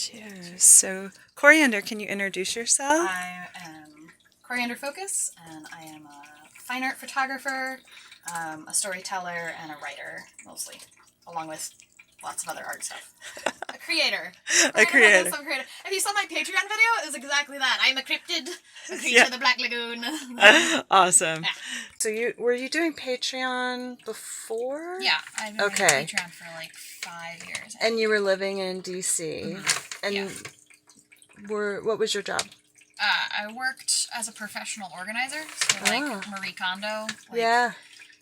Cheers. So, Coriander, can you introduce yourself? I am Coriander Focus, and I am a fine art photographer, a storyteller, and a writer, mostly, along with lots of other art stuff. A creator. A creator. If you saw my Patreon video, it was exactly that. I'm a cryptid, a creature of the Black Lagoon. Awesome. Yeah. So were you doing Patreon before? Yeah, I've been doing Patreon for like 5 years. And you were living in DC. Mm-hmm. And what was your job? I worked as a professional organizer, so like Marie Kondo.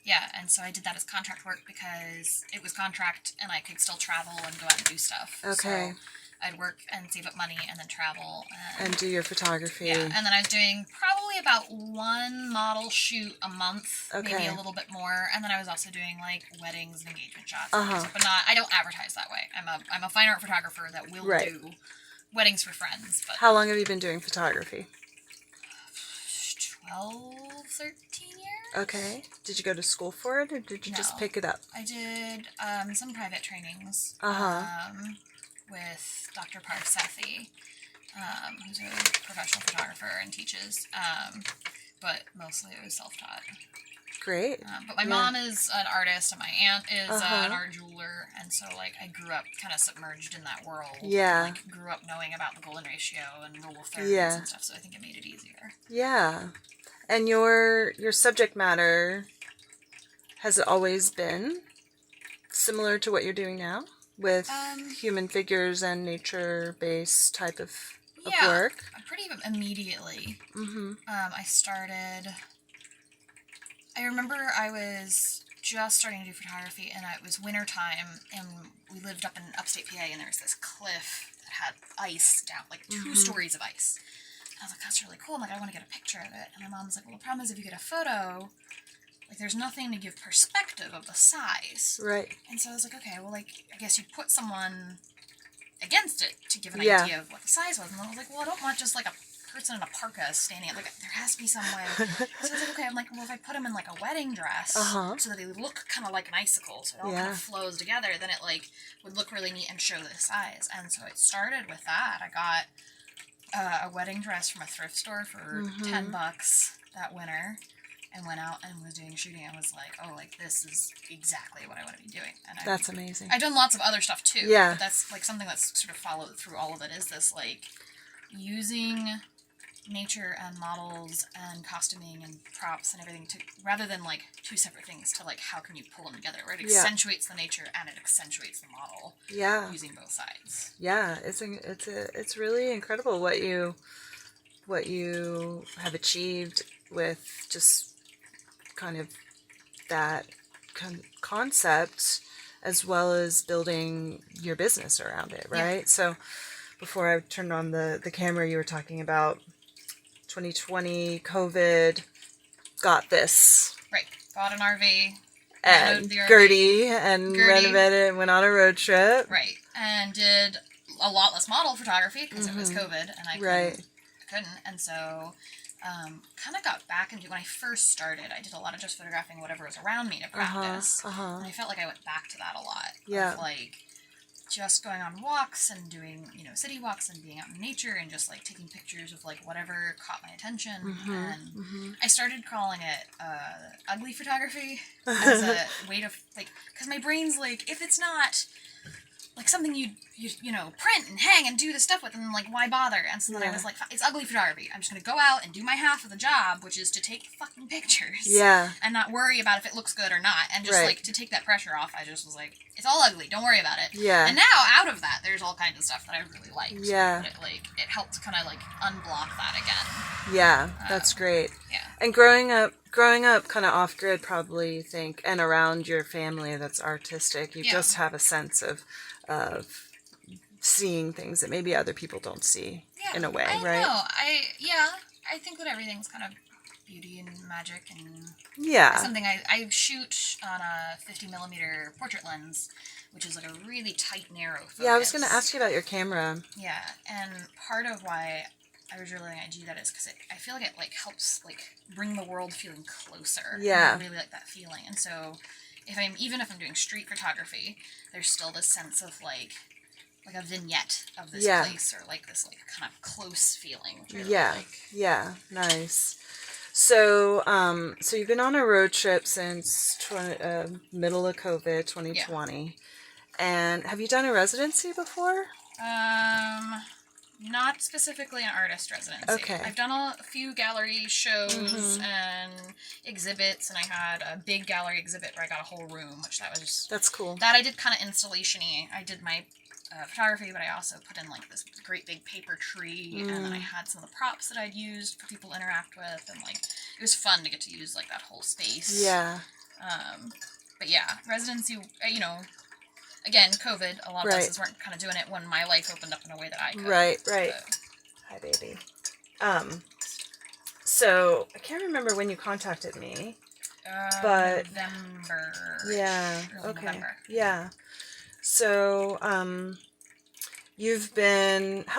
Yeah, and so I did that as contract work because it was contract and I could still travel and go out and do stuff. Okay. So I'd work and save up money and then travel. And do your photography. Yeah, and then I was doing probably about one model shoot a month, maybe a little bit more. And then I was also doing like weddings and engagement shots, but I don't advertise that way. I'm a fine art photographer that will do weddings for friends. But how long have you been doing photography? 12, 13 years. Okay. Did you go to school for it, or did you just pick it up? I did some private trainings with Dr. Parsethi, who's a professional photographer and teaches, but mostly it was self-taught. Great. But my mom is an artist, and my aunt is an art jeweler, and so like I grew up kind of submerged in that world. Yeah. And, like, grew up knowing about the golden ratio and rule of thirds and stuff, so I think it made it easier. Yeah. And your subject matter, has it always been similar to what you're doing now with human figures and nature-based type of work? Yeah, pretty immediately. Mm-hmm. I remember I was just starting to do photography, and it was winter time, and we lived up in upstate PA, and there was this cliff that had ice down, like 2 stories of ice. I was like, that's really cool. I'm like, I want to get a picture of it. And my mom's like, well, the problem is if you get a photo, like, there's nothing to give perspective of the size. Right. And so I was like, okay, well, like, I guess you'd put someone against it to give an idea of what the size was. And I was like, well, I don't want just, like, a person in a parka standing, like, there has to be some way. So I was like, okay, I'm like, well, if I put them in, like, a wedding dress, so that they look kind of like an icicle, so it all kind of flows together, then it, like, would look really neat and show the size. And so it started with that. I got a wedding dress from a thrift store for $10 that winter, and went out and was doing shooting. I was like, oh, like, this is exactly what I want to be doing. And that's amazing. I've done lots of other stuff too. Yeah. But that's like something that's sort of followed through all of it, is this like using nature and models and costuming and props and everything to, rather than like 2 separate things, to like how can you pull them together, right? It accentuates the nature and it accentuates the model. Yeah. Using both sides. Yeah, it's really incredible what you have achieved with just kind of that concept, as well as building your business around it, right? Yeah. So before I turned on the camera, you were talking about 2020, COVID, got this. Right. Bought an RV. And Gertie renovated and went on a road trip. Right. And did a lot less model photography because it was COVID and I couldn't. And so kind of got back into, when I first started, I did a lot of just photographing whatever was around me to practice. And I felt like I went back to that a lot. Yeah. Of like just going on walks and doing, city walks and being out in nature and just like taking pictures of like whatever caught my attention. And I started calling it ugly photography as a way to, like, because my brain's like, if it's not like something you print and hang and do the stuff with, and like, why bother? And so then I was like, it's ugly photography. I'm just going to go out and do my half of the job, which is to take fucking pictures. Yeah. And not worry about if it looks good or not. And just like to take that pressure off, I just was like, it's all ugly. Don't worry about it. Yeah. And now out of that, there's all kinds of stuff that I really liked. Yeah. It helped kind of like unblock that again. Yeah, that's great. Yeah. And growing up kind of off grid, probably, you think, and around your family that's artistic, you just have a sense of seeing things that maybe other people don't see in a way, right? I think that everything's kind of beauty and magic, and something I shoot on a 50mm portrait lens, which is like a really tight, narrow focus. Yeah, I was going to ask you about your camera. Yeah, and part of why I was really I do that is because I feel like it like helps like bring the world feeling closer. Yeah, and I really like that feeling, and so even if I'm doing street photography, there's still this sense of like a vignette of this Yeah. place, or like this like kind of close feeling, which I really Yeah. like. Yeah. Nice. So, so you've been on a road trip since middle of COVID, 2020. And have you done a residency before? Not specifically an artist residency. Okay. I've done a few gallery shows and exhibits, and I had a big gallery exhibit where I got a whole room, which That's cool. that I did kind of installation-y. I did my photography, but I also put in like this great big paper tree, and then I had some of the props that I'd used for people to interact with, and like it was fun to get to use like that whole space. Yeah. But yeah, residency, you know, again, COVID, a lot of places weren't kind of doing it when my life opened up in a way that I could. Right. But... Hi, baby. So I can't remember when you contacted me, but November. Yeah. Early Okay. November. Yeah. So, how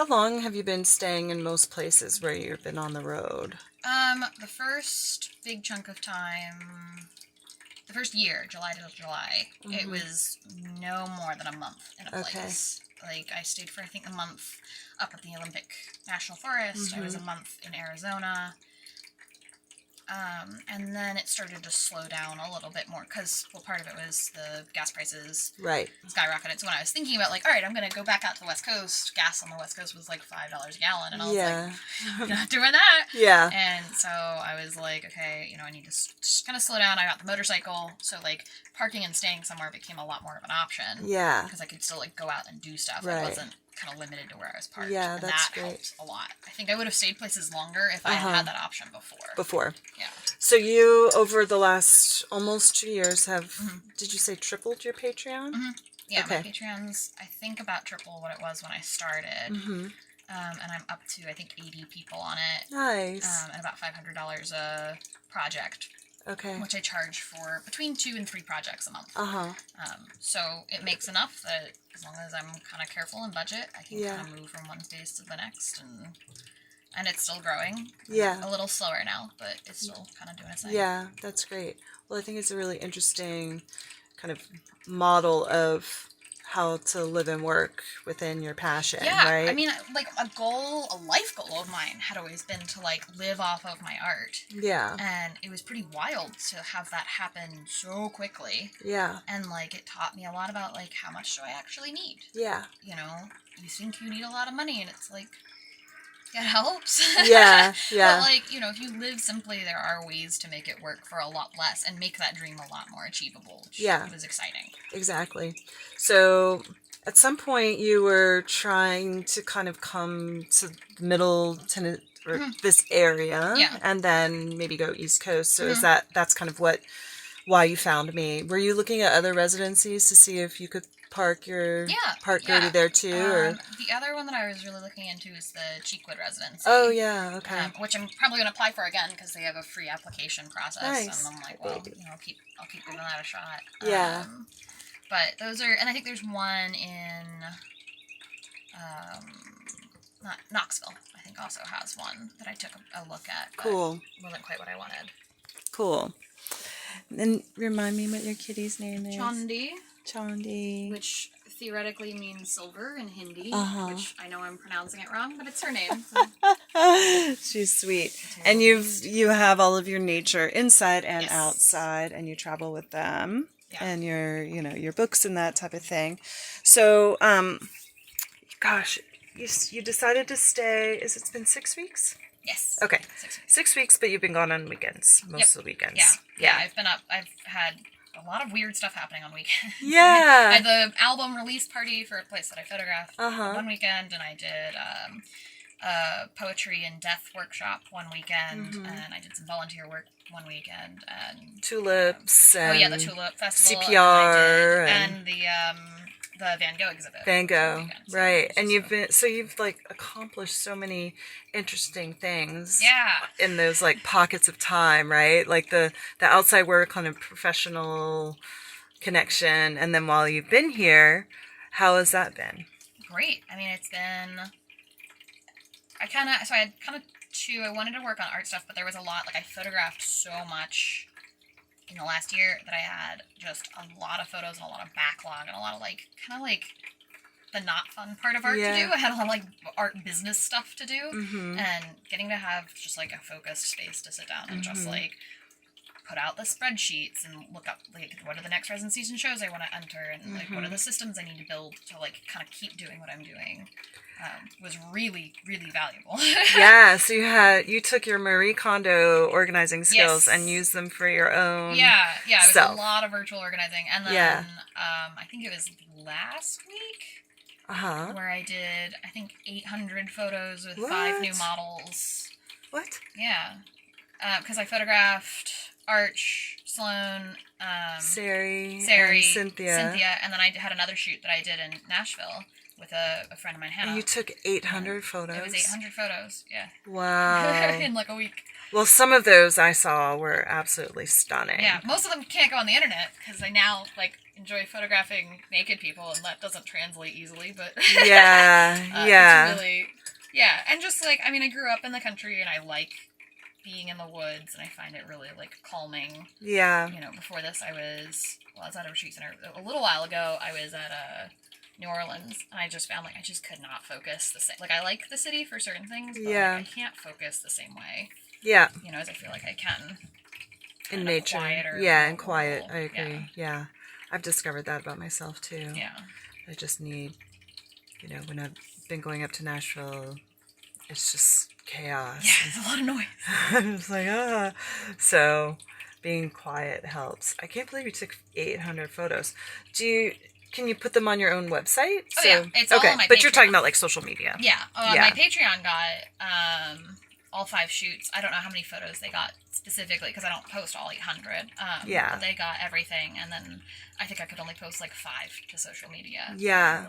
long have you been staying in most places where you've been on the road? The first big chunk of time, the first year, July to July, it was no more than a month in a place. Like, I stayed for, I think, a month up at the Olympic National Forest. I was a month in Arizona. And then it started to slow down a little bit more because, well, part of it was the gas prices skyrocketed. So when I was thinking about, like, all right, I'm going to go back out to the West Coast, gas on the West Coast was like $5 a gallon. And I was like, I'm not doing that. Yeah. And so I was like, okay, you know, I need to just kind of slow down. I got the motorcycle. So, like, parking and staying somewhere became a lot more of an option. Yeah. Because I could still, like, go out and do stuff. Right. I wasn't kind of limited to where I was parked. Yeah, and that's that great. helped a lot. I think I would have stayed places longer if I had that option before. Yeah. So you, over the last almost 2 years, have, did you say tripled your Patreon? Yeah, my Patreon's, I think, about triple what it was when I started. And I'm up to, I think, 80 people on it. Nice. And about $500 a project. Okay. Which I charge for between 2 and 3 projects a month. So it makes enough that as long as I'm kind of careful and budget, I can kind of move from one space to the next, and it's still growing. Yeah. A little slower now, but it's still kind of doing its thing. Yeah, that's great. Well, I think it's a really interesting kind of model of how to live and work within your passion, right? I mean, like, a life goal of mine had always been to, like, live off of my art. Yeah. And it was pretty wild to have that happen so quickly. Yeah. And, like, it taught me a lot about, like, how much do I actually need? Yeah. You know, you think you need a lot of money, and it's like, it helps. Yeah, yeah. But, like, you know, if you live simply, there are ways to make it work for a lot less and make that dream a lot more achievable, which was exciting. Exactly. So, at some point, you were trying to kind of come to middle Tennessee, or this area, and then maybe go East Coast. So, that's kind of why you found me. Were you looking at other residencies to see if you could park your Gertie there too? Or? The other one that I was really looking into is the Cheekwood residency. Oh, yeah, okay. Which I'm probably going to apply for again because they have a free application process. Nice. And I'm like, well, you know, I'll keep giving that a shot. Yeah. But those are, and I think there's one in Knoxville, I think also has one that I took a look at. But cool. Wasn't quite what I wanted. Cool. And remind me what your kitty's name is. Chandi. Which theoretically means silver in Hindi, which I know I'm pronouncing it wrong, but it's her name. So. She's sweet. And you have all of your nature inside and outside, and you travel with them. Yeah. And your books and that type of thing. So, gosh, you decided to stay, it's been 6 weeks? Yes. Okay. 6 weeks, but you've been gone on weekends, most of the weekends. Yeah, I've been up. I've had a lot of weird stuff happening on weekends. Yeah. I had the album release party for a place that I photographed one weekend, and I did a poetry and death workshop one weekend, and I did some volunteer work one weekend, and tulips. And the Tulip Festival. CPR and the Van Gogh exhibit. Van Gogh, right? And you've like accomplished so many interesting things. Yeah. In those like pockets of time, right? Like the outside work, kind of professional connection, and then while you've been here, how has that been? Great. I mean, it's been. I wanted to work on art stuff, but there was a lot. Like, I photographed so much in the last year that I had just a lot of photos and a lot of backlog and a lot of, like, kind of like the not fun part of art to do. I had a lot of like art business stuff to do, and getting to have just like a focused space to sit down and just like put out the spreadsheets and look up like what are the next residencies and shows I want to enter, and like what are the systems I need to build to like kind of keep doing what I'm doing. Was really, really valuable. Yeah, so you took your Marie Kondo organizing skills and used them for your own. Yeah, it was self. a lot of virtual organizing, and then I think it was last week where I did 800 photos with 5 new models. What? Yeah, because I photographed Arch, Sloan, Sari, and Cynthia, and then I had another shoot that I did in Nashville with a friend of mine, Hannah. And you took 800 photos? It was 800 photos, yeah. Wow. In like a week. Well, some of those I saw were absolutely stunning. Yeah, most of them can't go on the internet because I now like enjoy photographing naked people, and that doesn't translate easily. But yeah. It's really, and just like I grew up in the country, and I like being in the woods, and I find it really like calming. Yeah. Before this, I was at a retreat center a little while ago. I was at New Orleans, and I just found like I just could not focus the same. Like I like the city for certain things, but like, I can't focus the same way. Yeah. As I feel like I can. In nature. And quiet. I agree. Yeah. I've discovered that about myself too. Yeah. I just need, when I've been going up to Nashville, it's just chaos. Yeah, it's a lot of noise. I'm just like, So being quiet helps. I can't believe you took 800 photos. Can you put them on your own website? Oh, yeah. It's all on my Patreon. But you're talking about like social media. Yeah. My Patreon got all 5 shoots. I don't know how many photos they got specifically because I don't post all 800. But they got everything. And then I think I could only post like 5 to social media. Yeah.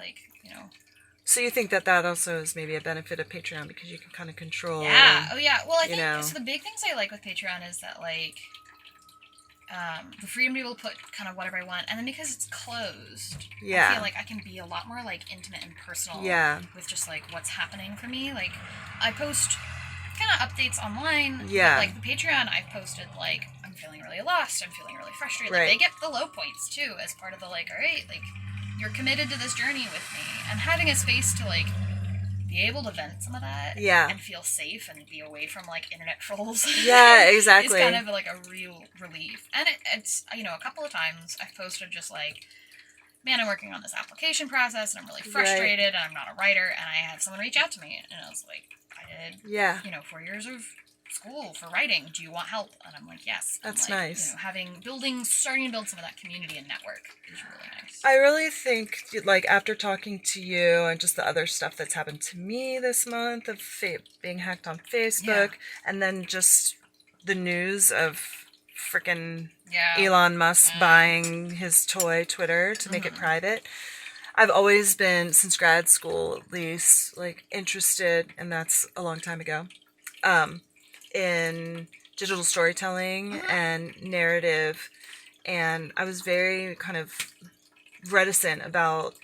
So you think that also is maybe a benefit of Patreon because you can kind of control. Yeah. Oh, yeah. Well, I think so. The big things I like with Patreon is that like the freedom to be able to put kind of whatever I want, and then because it's closed, I feel like I can be a lot more like intimate and personal with just like what's happening for me. Like I post kind of updates online, but like the Patreon I've posted like I'm feeling really lost, I'm feeling really frustrated. Like, they get the low points too as part of the like, all right, like you're committed to this journey with me, and having a space to like be able to vent some of that and feel safe and be away from like internet trolls exactly is kind of like a real relief. And it's a couple of times I've posted just like, man, I'm working on this application process and I'm really frustrated and I'm not a writer, and I had someone reach out to me and I was like, I did 4 years of school for writing, do you want help? And I'm like, yes. That's like, nice. Starting to build some of that community and network is really nice. I really think, like, after talking to you and just the other stuff that's happened to me this month of being hacked on Facebook, and then just the news of frickin' Elon Musk buying his toy Twitter to make it private. I've always been, since grad school at least, like, interested, and that's a long time ago, in digital storytelling and narrative, and I was very kind of reticent about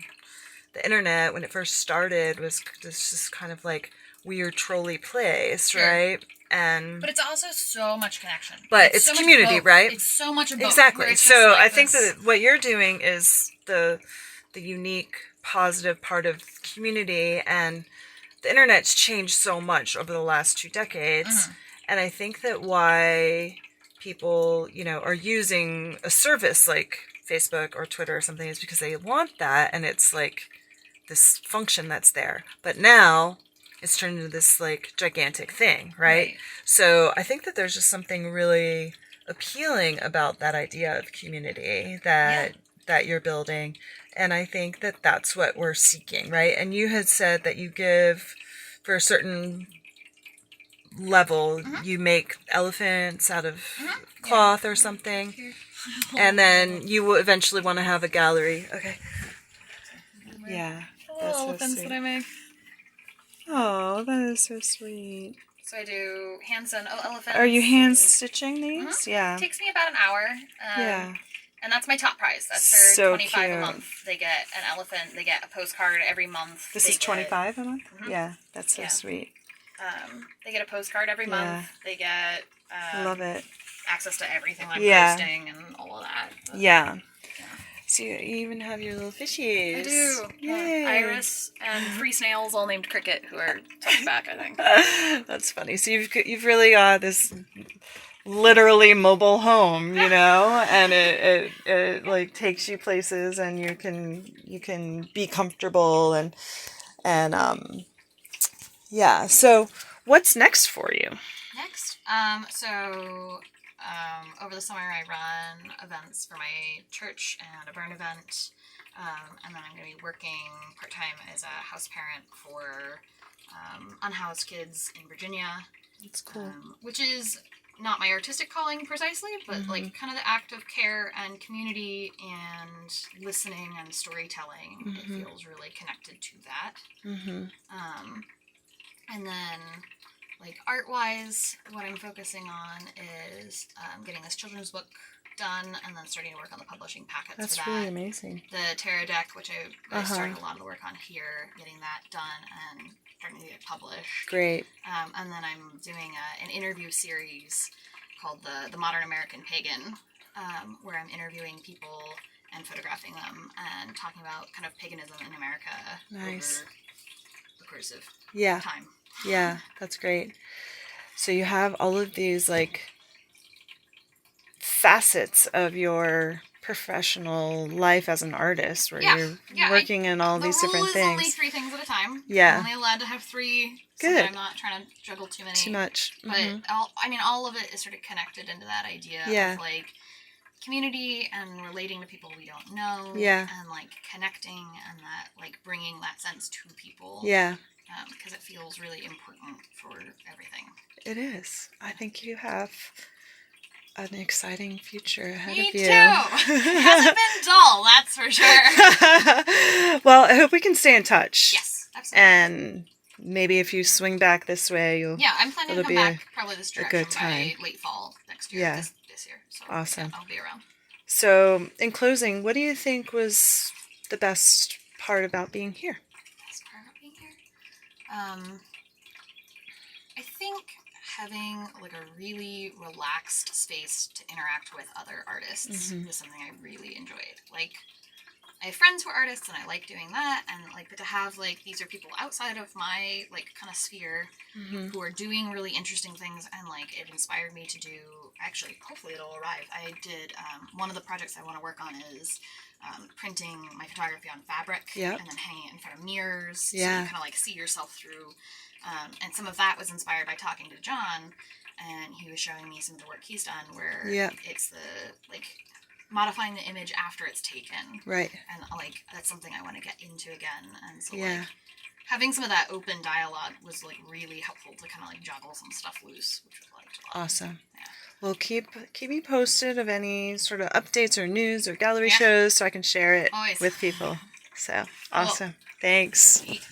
the internet when it first started. Was this just kind of like weird trolly place, right? But it's also so much connection. But it's so community, right? It's so much of both. Exactly. So like I think that what you're doing is the unique, positive part of community, and the internet's changed so much over the last 2 decades. And I think that why people, are using a service like Facebook or Twitter or something is because they want that, and it's like this function that's there. But now it's turned into this like gigantic thing, right? So I think that there's just something really appealing about that idea of community that you're building. And I think that that's what we're seeking, right? And you had said that you give for a certain level, you make elephants out of cloth or something, and then you will eventually want to have a gallery. Okay. Yeah. Little elephants that I make. Oh, that is so sweet. So I do hand-sewn elephants. Are you hand stitching these? Yeah. It takes me about an hour. And that's my top prize. That's for so $25 cute. A month. They get an elephant. They get a postcard every month. This is $25 a month? Yeah, that's so sweet. They get a postcard every month. They get love it. access to everything I'm posting and all of that. But, nice. You even have your little fishies. I do. Yay. Iris and 3 snails, all named Cricket, who are tucked back, I think. That's funny. So you've really got this literally mobile home, you know, and it like takes you places, and you can be comfortable and yeah. So what's next for you? Next, over the summer I run events for my church and a burn event, and then I'm going to be working part-time as a house parent for unhoused kids in Virginia. That's cool. Which is not my artistic calling precisely, but like kind of the act of care and community and listening and storytelling. It feels really connected to that. And then, like, art-wise, what I'm focusing on is getting this children's book done, and then starting to work on the publishing packets That's for that. really amazing. The Terra deck, which I started a lot of the work on here, getting that done and starting to get published. Great. And then I'm doing an interview series called the Modern American Pagan, where I'm interviewing people and photographing them and talking about kind of paganism in America Nice. over the course of Yeah. time. Yeah, that's great. So you have all of these like facets of your professional life as an artist, where you're working in all these different The things. rule is only 3 things at a time. Yeah. I'm only allowed to have 3. So Good. that I'm not trying to juggle too many. Too much. But all of it is sort of connected into that idea of like community and relating to people we don't know. Yeah. And like connecting and that like bringing that sense to people. Yeah. Because it feels really important for everything. It is. I think you have an exciting future ahead Me of you. too. It hasn't been dull, that's for sure. Well, I hope we can stay in touch. Yes, absolutely. And maybe if you swing back this way, I'm planning to come back probably this direction good time. by late fall next year. Yeah. This year. So Awesome. I'll be around. So, in closing, what do you think was the best part about being here? Best part about being here? I think having like a really relaxed space to interact with other artists was something I really enjoyed. Like, I have friends who are artists, and I like doing that, and like, but to have like these are people outside of my like kind of sphere who are doing really interesting things, and like it inspired me to do. Actually, hopefully it'll arrive. I did one of the projects I want to work on is printing my photography on fabric and then hanging it in front of mirrors so you kind of like see yourself through. And some of that was inspired by talking to John, and he was showing me some of the work he's done where it's the like modifying the image after it's taken. Right. And like that's something I want to get into again. And so like having some of that open dialogue was like really helpful to kind of like juggle some stuff loose, which was liked a lot. Awesome. Yeah. Well, keep me posted of any sort of updates or news or gallery shows so I can share it with people. So awesome. Thanks. Sweet.